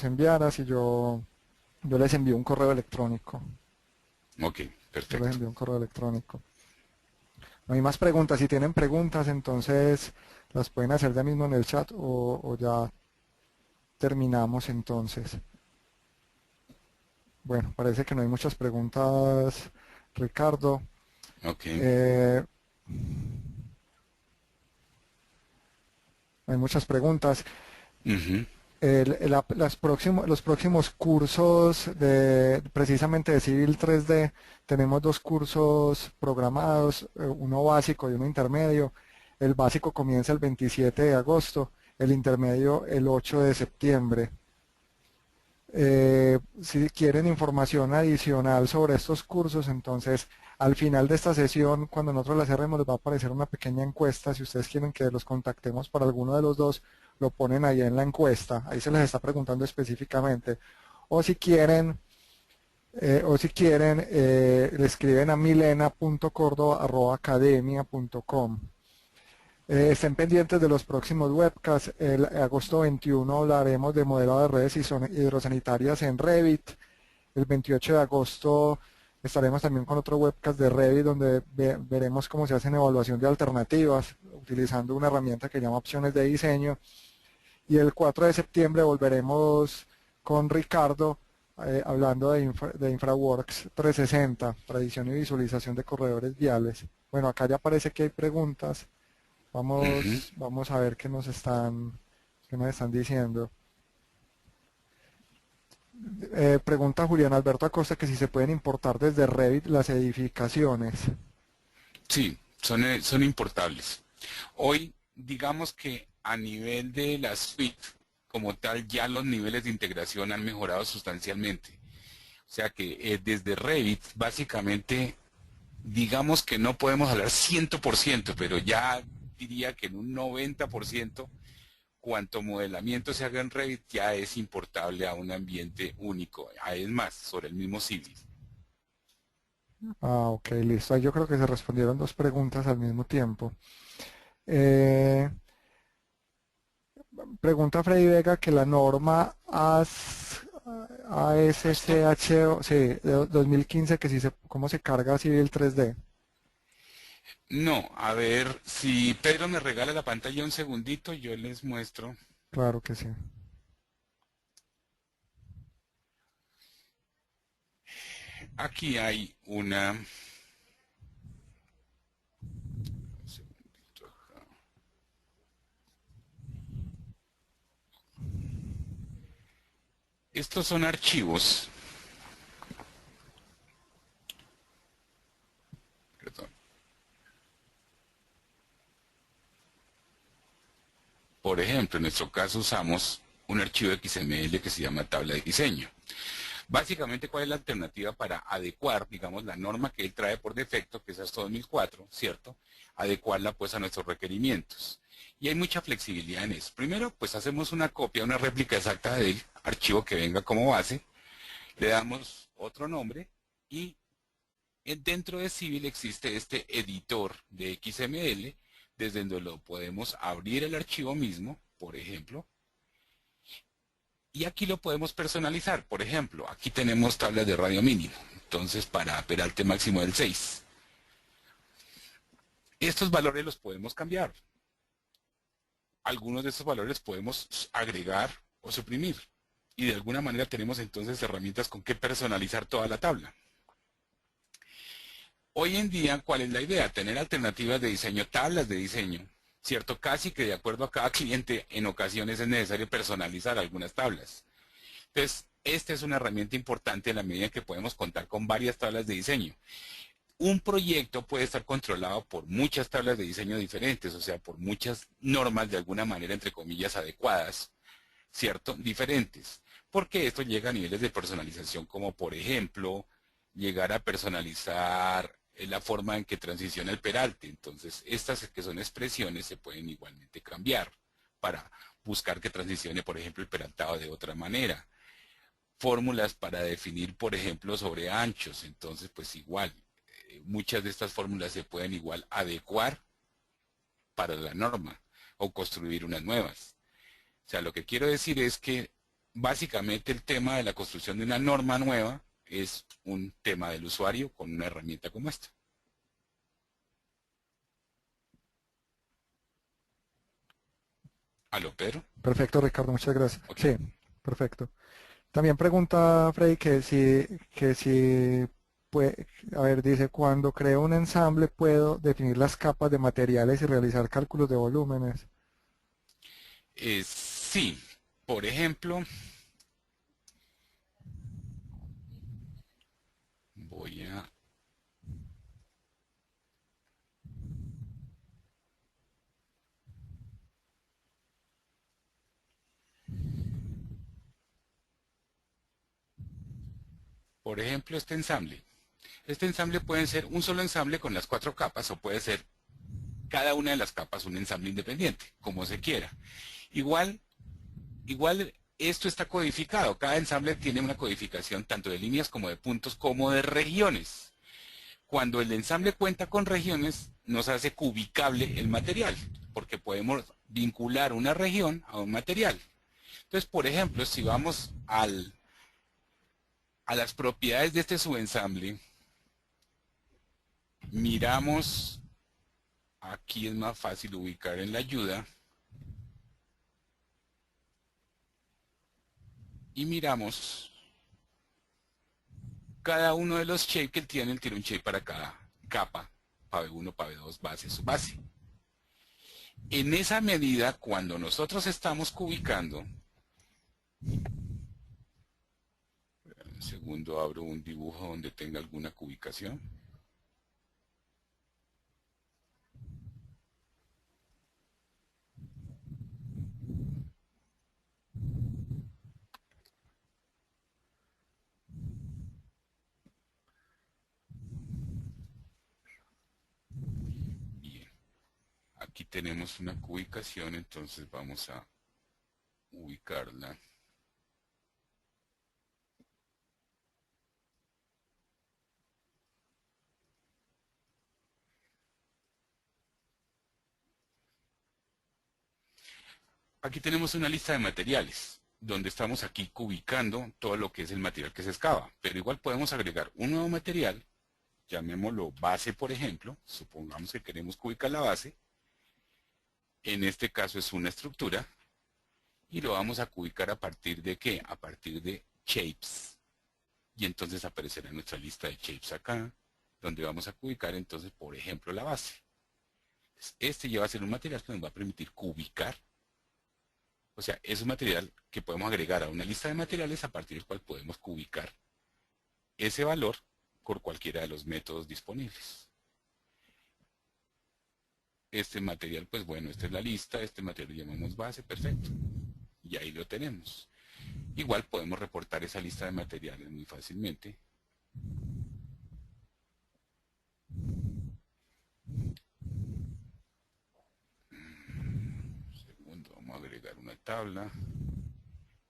enviaras y yo les envío un correo electrónico.
Ok,
Yo les
perfecto.
envío un correo electrónico. No hay más preguntas. Si tienen preguntas, entonces las pueden hacer ya mismo en el chat o ya terminamos entonces. Bueno, parece que no hay muchas preguntas, Ricardo.
Ok.
Eh, no hay muchas preguntas.
Ujú.
Los próximos cursos precisamente de Civil 3D, tenemos dos cursos programados, uno básico y uno intermedio. El básico comienza el 27 de agosto, el intermedio el 8 de septiembre. Si quieren información adicional sobre estos cursos, entonces al final de esta sesión, cuando nosotros la cerremos, les va a aparecer una pequeña encuesta. Si ustedes quieren que los contactemos para alguno de los dos, lo ponen ahí en la encuesta. Ahí se les está preguntando específicamente. O si quieren, le escriben a milena.cordoba@academia.com. Estén pendientes de los próximos webcasts. El agosto 21 hablaremos de modelado de redes hidrosanitarias en Revit. El 28 de agosto estaremos también con otro webcast de Revit donde veremos cómo se hacen evaluación de alternativas utilizando una herramienta que llama opciones de diseño. Y el 4 de septiembre volveremos con Ricardo hablando de InfraWorks 360, predicción y visualización de corredores viales. Bueno, acá ya parece que hay preguntas.
Ujú.
Vamos a ver qué nos están diciendo. Pregunta Julián Alberto Acosta que si se pueden importar desde Revit las edificaciones.
Sí, son importables. Hoy, digamos que a nivel de la suite, como tal, ya los niveles de integración han mejorado sustancialmente. O sea que desde Revit, básicamente, digamos que no podemos hablar 100%, pero ya diría que en un 90%, cuanto modelamiento se haga en Revit, ya es importable a un ambiente único. Es más, sobre el mismo civil.
Ah, ok, listo. Ahí yo creo que se respondieron dos preguntas al mismo tiempo. Eh, Pregunta Freddy Vega que la norma
¿Esto?
ASCHO, sí, de 2015, que si se, cómo se carga Civil 3D.
No, a ver, si Pedro me regala la pantalla un segundito, yo les muestro.
Claro que sí.
Aquí hay una... un segundito acá. Estos son archivos, perdón. Por ejemplo, en nuestro caso usamos un archivo XML que se llama tabla de diseño. Básicamente, ¿cuál es la alternativa para adecuar, digamos, la norma que él trae por defecto, que es hasta 2004, ¿cierto? Adecuarla pues a nuestros requerimientos. Y hay mucha flexibilidad en eso. Primero, pues hacemos una copia, una réplica exacta del archivo que venga como base, le damos otro nombre y dentro de Civil existe este editor de XML, desde donde lo podemos abrir el archivo mismo, por ejemplo, y aquí lo podemos personalizar. Por ejemplo, aquí tenemos tablas de radio mínimo. Entonces, para peralte máximo del 6. Estos valores los podemos cambiar. Algunos de estos valores podemos agregar o suprimir. Y de alguna manera tenemos entonces herramientas con que personalizar toda la tabla. Hoy en día, ¿cuál es la idea? Tener alternativas de diseño, tablas de diseño. ¿Cierto? Casi que de acuerdo a cada cliente, en ocasiones es necesario personalizar algunas tablas. Entonces, esta es una herramienta importante en la medida en que podemos contar con varias tablas de diseño. Un proyecto puede estar controlado por muchas tablas de diseño diferentes, o sea, por muchas normas de alguna manera, entre comillas, adecuadas, ¿cierto? Diferentes. Porque esto llega a niveles de personalización como, por ejemplo, llegar a personalizar la forma en que transiciona el peralte. Entonces, estas que son expresiones se pueden igualmente cambiar para buscar que transicione, por ejemplo, el peraltado de otra manera. Fórmulas para definir, por ejemplo, sobre anchos. Entonces, pues igual, muchas de estas fórmulas se pueden igual adecuar para la norma o construir unas nuevas. O sea, lo que quiero decir es que básicamente el tema de la construcción de una norma nueva es un tema del usuario con una herramienta como esta. ¿Aló, Pedro?
Perfecto, Ricardo, muchas gracias.
Ok.
Sí, perfecto. También pregunta Freddy que si puede, a ver, dice, cuando creo un ensamble puedo definir las capas de materiales y realizar cálculos de volúmenes.
Sí, por ejemplo, voy a... Por ejemplo, este ensamble. Este ensamble puede ser un solo ensamble con las 4 capas o puede ser cada una de las capas un ensamble independiente, como se quiera. Igual, igual esto está codificado. Cada ensamble tiene una codificación tanto de líneas como de puntos como de regiones. Cuando el ensamble cuenta con regiones, nos hace cubicable el material, porque podemos vincular una región a un material. Entonces, por ejemplo, si vamos a las propiedades de este subensamble, miramos, aquí es más fácil ubicar en la ayuda, y miramos cada uno de los shapes que él tiene un shape para cada capa, PAV 1, PAV 2, base, subbase. En esa medida, cuando nosotros estamos cubicando, un segundo abro un dibujo donde tenga alguna cubicación. Bien, aquí tenemos una cubicación, entonces vamos a ubicarla. aquí tenemos una lista de materiales, donde estamos aquí ubicando todo lo que es el material que se excava, pero igual podemos agregar un nuevo material, llamémoslo base por ejemplo, supongamos que queremos ubicar la base, en este caso es una estructura, y lo vamos a ubicar a partir de ¿qué? A partir de shapes, y entonces aparecerá nuestra lista de shapes acá, donde vamos a ubicar entonces por ejemplo la base. Este ya va a ser un material que nos va a permitir cubicar. O sea, es un material que podemos agregar a una lista de materiales a partir del cual podemos cubicar ese valor por cualquiera de los métodos disponibles. Este material, pues bueno, esta es la lista, este material lo llamamos base, perfecto. Y ahí lo tenemos. Igual podemos reportar esa lista de materiales muy fácilmente. Segundo, vamos a agregar una tabla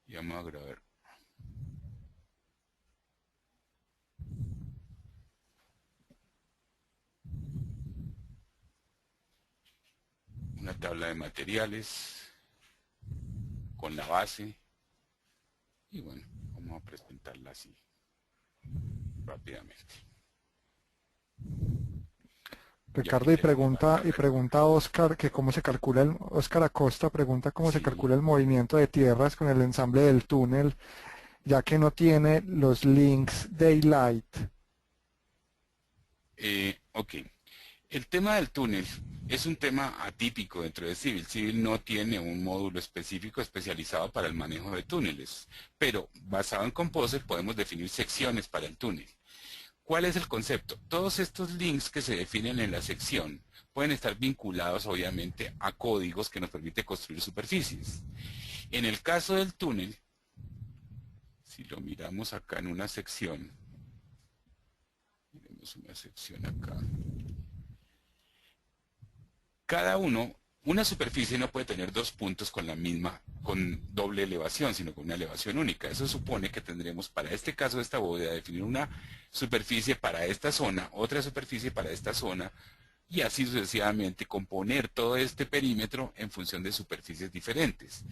y vamos a agregar una tabla de materiales con la base y bueno, vamos a presentarla así rápidamente.
Ricardo, y pregunta a Oscar que cómo se calcula Oscar Acosta pregunta cómo se
Sí.
calcula el movimiento de tierras con el ensamble del túnel, ya que no tiene los links Daylight.
Ok. El tema del túnel es un tema atípico dentro de Civil. Civil no tiene un módulo específico especializado para el manejo de túneles, pero basado en Composer podemos definir secciones para el túnel. ¿Cuál es el concepto? Todos estos links que se definen en la sección pueden estar vinculados obviamente a códigos que nos permiten construir superficies. En el caso del túnel, si lo miramos acá en una sección, miremos una sección acá, cada uno, una superficie no puede tener dos puntos con con doble elevación, sino con una elevación única. Eso supone que tendremos para este caso de esta bóveda definir una superficie para esta zona, otra superficie para esta zona, y así sucesivamente componer todo este perímetro en función de superficies diferentes.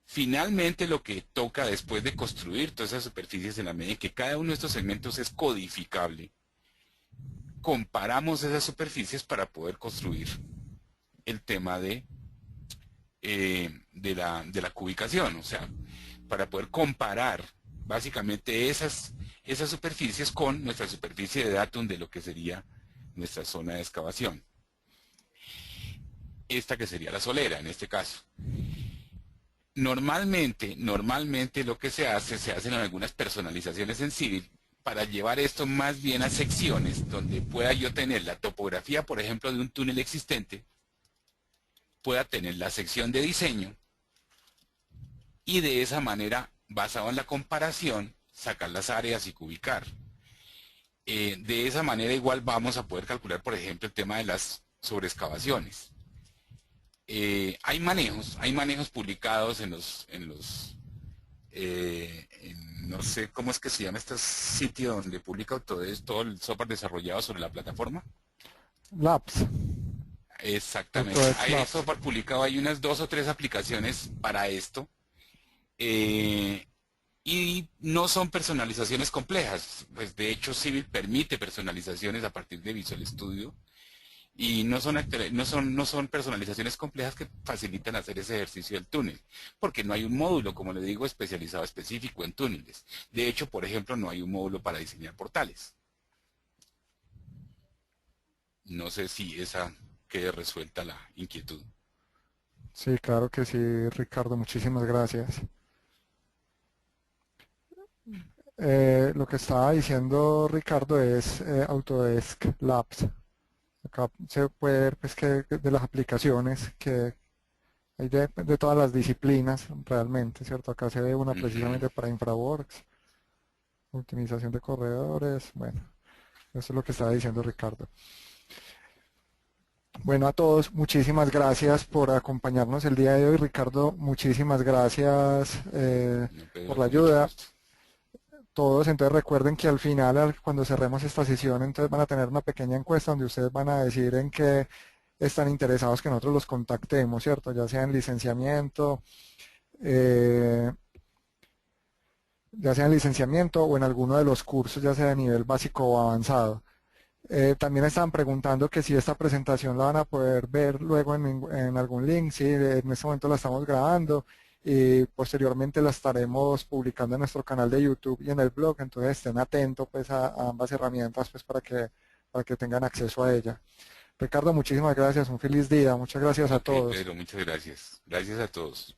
Finalmente, lo que toca después de construir todas esas superficies, en la medida en que cada uno de estos segmentos es codificable, comparamos esas superficies para poder construir el tema de la cubicación, o sea, para poder comparar básicamente esas superficies con nuestra superficie de datum de lo que sería nuestra zona de excavación. Esta que sería la solera en este caso. Normalmente lo que se hacen algunas personalizaciones en Civil para llevar esto más bien a secciones donde pueda yo tener la topografía, por ejemplo, de un túnel existente, pueda tener la sección de diseño y de esa manera, basado en la comparación, sacar las áreas y cubicar. De esa manera igual vamos a poder calcular, por ejemplo, el tema de las sobreexcavaciones. Hay manejos publicados no sé cómo es que se llama este sitio donde publica todo el software desarrollado sobre la plataforma.
Labs.
Exactamente. Hay software publicado, hay unas 2 o 3 aplicaciones para esto. Y no son personalizaciones complejas. Pues de hecho Civil permite personalizaciones a partir de Visual Studio. Y no son personalizaciones complejas que facilitan hacer ese ejercicio del túnel, porque no hay un módulo, como le digo, especializado específico en túneles. De hecho, por ejemplo, no hay un módulo para diseñar portales. No sé si esa quede resuelta la inquietud.
Sí, claro que sí, Ricardo, muchísimas gracias. Lo que estaba diciendo Ricardo es Autodesk Labs. Acá se puede ver pues, que de las aplicaciones que hay de todas las disciplinas realmente, ¿cierto? Acá se ve una precisamente para InfraWorks, optimización de corredores, bueno, eso es lo que estaba diciendo Ricardo. Bueno, a todos, muchísimas gracias por acompañarnos el día de hoy. Ricardo, muchísimas gracias por la ayuda. Todos, entonces recuerden que al final, cuando cerremos esta sesión, entonces van a tener una pequeña encuesta donde ustedes van a decir están interesados que nosotros los contactemos, ¿cierto? Ya sea en licenciamiento, eh, o en alguno de los cursos, ya sea de nivel básico o avanzado. También estaban preguntando que si esta presentación la van a poder ver luego en algún link. Sí, en este momento la estamos grabando y posteriormente la estaremos publicando en nuestro canal de YouTube y en el blog, entonces estén atentos pues a ambas herramientas pues para que tengan acceso a ella. Ricardo, muchísimas gracias, un feliz día, muchas gracias a
Ok,
todos.
Pedro, muchas gracias. Gracias a todos.